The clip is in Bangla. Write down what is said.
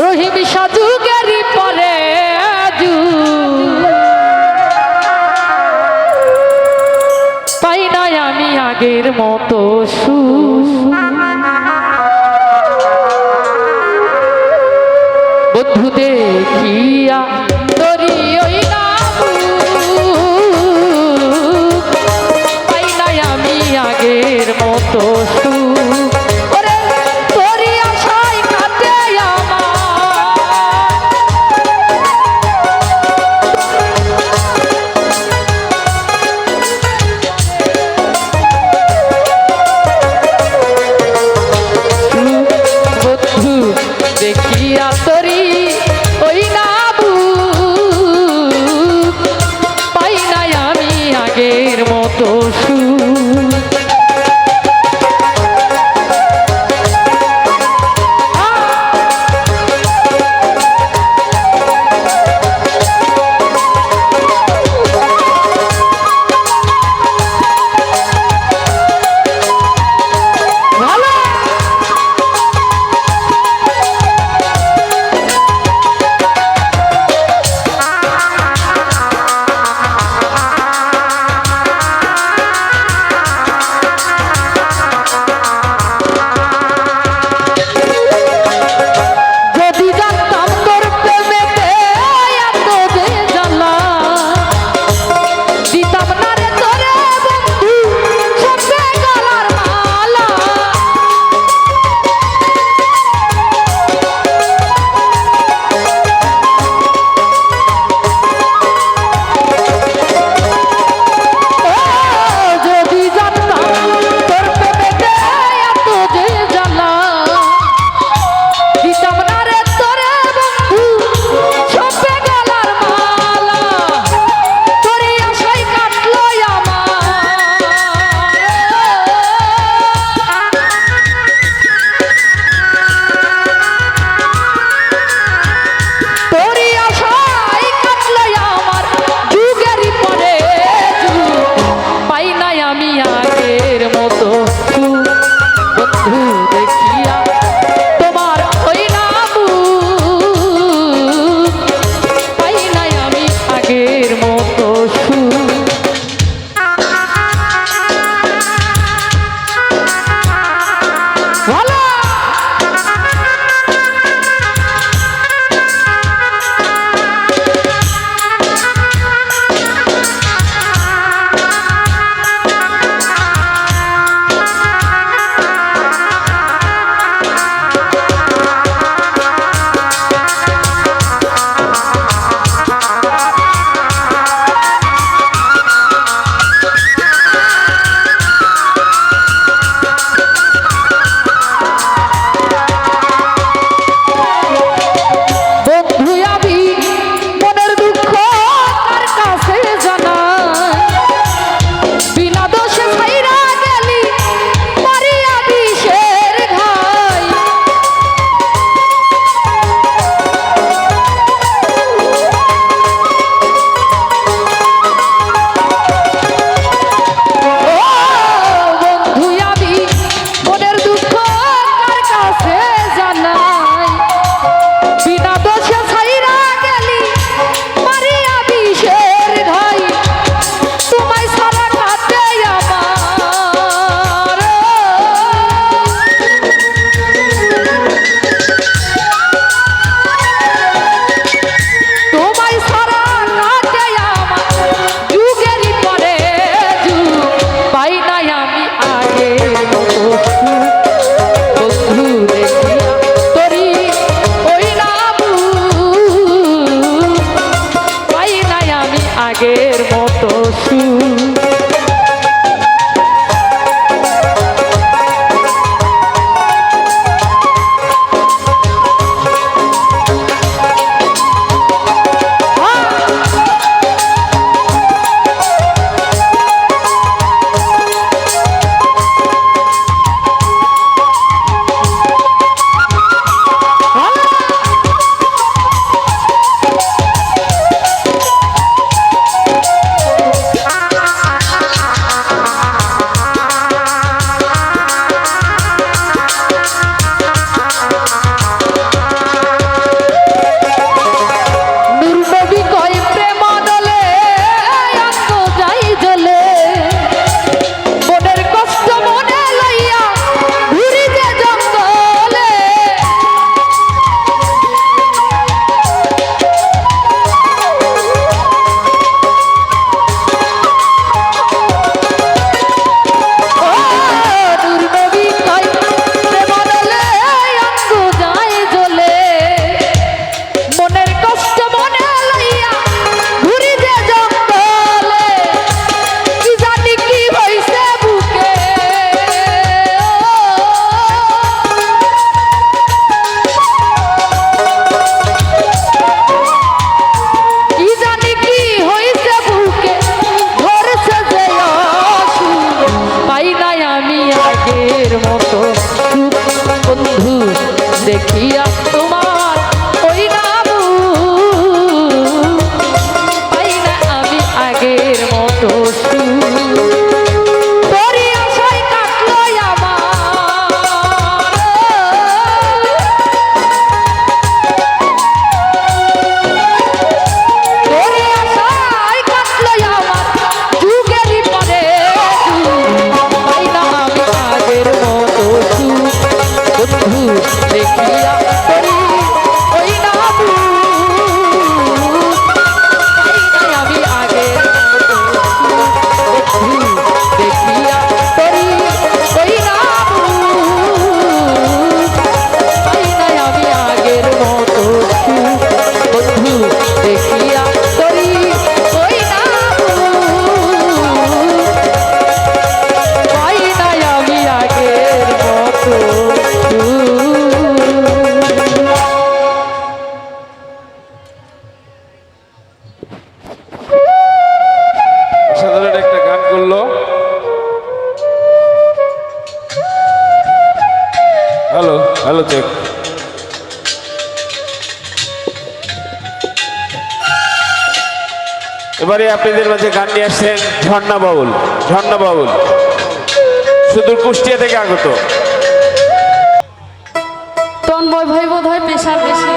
রহিম সাজুগেরই পরে পাই নাই আমি আগের মতো বন্ধু দেখিয়া তরি ওই না পাই নাই আমি আগের মতো দেখিয়া তরি ওই না তোমার ওই নাম পাই না আমি আগের মতো তোরই আশায় কাটলো আমার তোরই আশায় কাটলো আমার যুগেরই পরে পাই না আমি আগের মতো বন্ধু দেখিয়া করি ওই না আমি আগে দেখিয়া করি ওই না আমি আগের মতো বন্ধু দেখিয়া করি ওই না আমি আগের মতো সাধারণ একটা গান করলো। Hello hello check. এবারে আপনাদের মাঝে গান নিয়ে আসছেন ঝর্ণা বাউল। ঝর্ণা বাউল সুদূর কুষ্টিয়া থেকে আগত। তন্ময় ভাই বোধ হয় পেশার বেশি